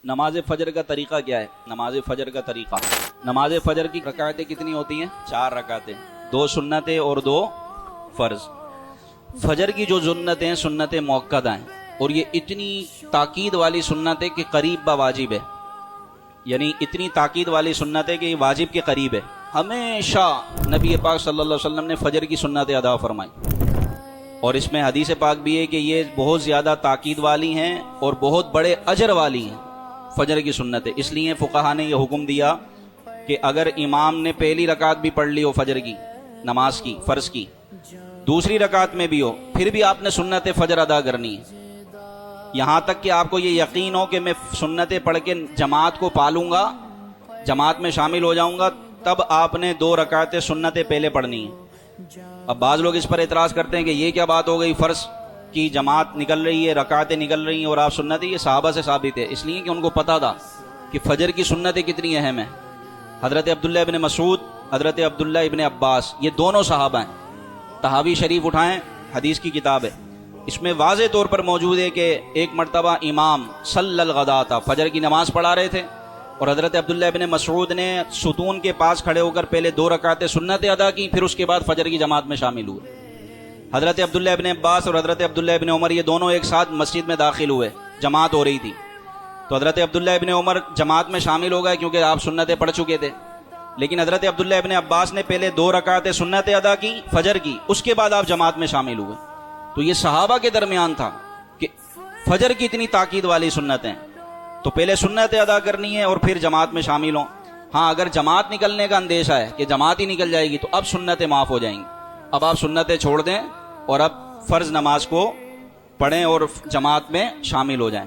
नमाज फजर का तरीक़ा क्या है? नमाज फजर का तरीक़ा, नमाज फजर की रकातें कितनी होती हैं? 4 रकातें, 2 सुन्नतें और 2 फ़र्ज़। फजर की जो सुन्नतें हैं सुन्नतें मुअक्कदा हैं और ये इतनी ताकीद वाली सुन्नत है कि करीब ब वाजिब है, यानी इतनी ताकीद वाली सुन्नत है कि ये वाजिब के करीब है। हमेशा नबी पाक सल्लल्लाहु अलैहि वसल्लम ने फजर की सुन्नतें अदा फरमाई और इसमें हदीस पाक भी है कि ये बहुत ज़्यादा ताकीद वाली हैं और बहुत बड़े अजर वाली हैं फजर की सुन्नतें। इसलिए फ़ुक़हा ने यह हुक्म दिया कि अगर इमाम ने पहली रकात भी पढ़ ली हो फजर की नमाज की फ़र्ज़ की, दूसरी रकात में भी हो, फिर भी आपने सुन्नत फजर अदा करनी है, यहाँ तक कि आपको ये यकीन हो कि मैं सुन्नतें पढ़ के जमात को पालूंगा, जमात में शामिल हो जाऊंगा, तब आपने 2 रकातें सुन्नतें पहले पढ़नी है। अब बाज़ लोग इस पर एतराज़ करते हैं कि ये क्या बात हो गई, फ़र्ज़ की जमात निकल रही है, रकातें निकल रही हैं और आप सुन्नतें, ये सहाबा से साबित है। इसलिए कि उनको पता था कि फजर की सुन्नतें कितनी अहम है। हज़रत अब्दुल्लाह इब्न मसूद, हज़रत अब्दुल्लाह इब्न अब्बास, ये दोनों सहाबा हैं। तहावी शरीफ उठाएं, हदीस की किताब है, इसमें वाज़े तौर पर मौजूद है कि एक मरतबा इमाम सल्लल गदाता फजर की नमाज़ पढ़ा रहे थे और हज़रत अब्दुल्लाह इब्न मसूद ने सुतून के पास खड़े होकर पहले 2 रकातें सुन्नतें अदा की, फिर उसके बाद फजर की जमात में शामिल हुए। हज़रत अब्दुल्लाह इब्न अब्बास और हज़रत अब्दुल्लाह इब्न उमर ये दोनों एक साथ मस्जिद में दाखिल हुए, जमात हो रही थी, तो हज़रत अब्दुल्लाह इब्न उमर जमात में शामिल हो गए क्योंकि आप सुन्नतें पढ़ चुके थे। लेकिन हज़रत अब्दुल्लाह इब्न अब्बास ने पहले 2 रकातें सुन्नतें अदा की फजर की, उसके बाद आप जमात में शामिल हुए। तो ये सहाबा के दरमियान था कि फजर की इतनी ताकीद वाली सुन्नतें, तो पहले सुन्नतें अदा करनी है और फिर जमात में शामिल हों। हाँ, अगर जमात निकलने का अंदेशा है कि जमात ही निकल जाएगी तो अब सुन्नतें माफ़ हो जाएंगी, अब आप सुन्नतें छोड़ दें और अब फ़र्ज़ नमाज को पढ़ें और जमात में शामिल हो जाएं।